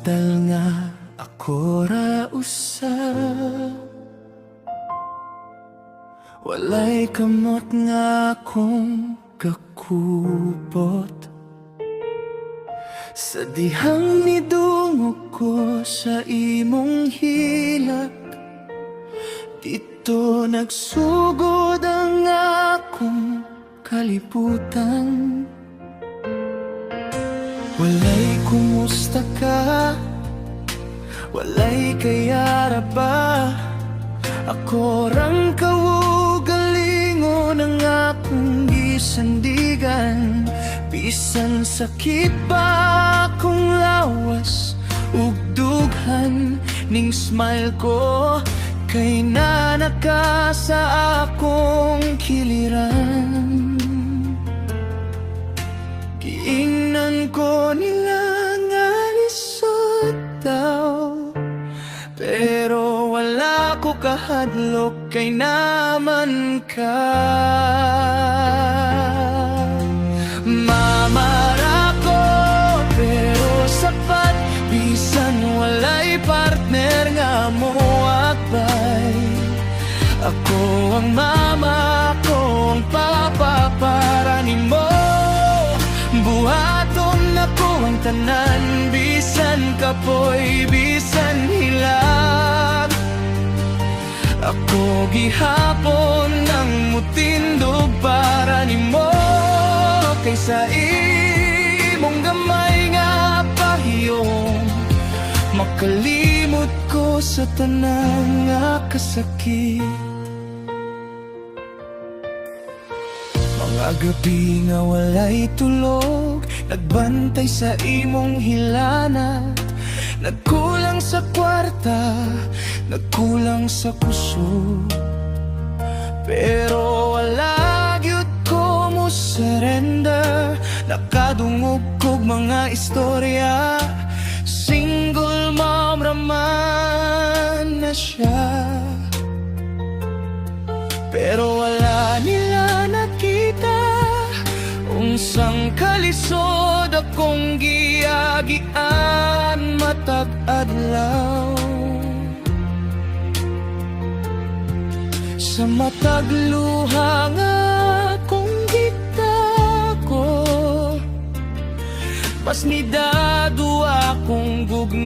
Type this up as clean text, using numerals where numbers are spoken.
Dal nga ako ra usa, walay kamot nga akong kakupot. Sa dihang nidungog ko sa imong hilak, dito nagsugod ang akong kalibutan. Walay kumusta ka, walay kayara ba? Ako rang kaugalingon ang akong gisandigan. Bisan sakit pa akong lawas ug dughan ning smile ko, kay nanaka sa akong kiliran. Giingnan ko nila nga lisod daw, pero wala ko kahadlok kay naman ka. Mamara ko pero sapat, bisan walay partner nga mo akbay. Ako ang mama, ako ang papa para nimo. Buhaton ako ang tanan, bisan kapoy, bisan hilag. Ako gihapon ang mutindog para nimo, kaysa imong gamay nga pahiyong. Makalimot ko sa tanan nga kasakit. Mga gabi nga walay tulog, nagbantay sa imong hilanat. Nagkulang sa kwarta, nagkulang sa kusog, pero wala gyud ko mo surrender. Nakadungog kog mga istorya, single mom raman na siya. Pero wala nila nakita unsang kalisod akong giagian matag adlaw. Sa matag luha nga akong gitago, mas nidado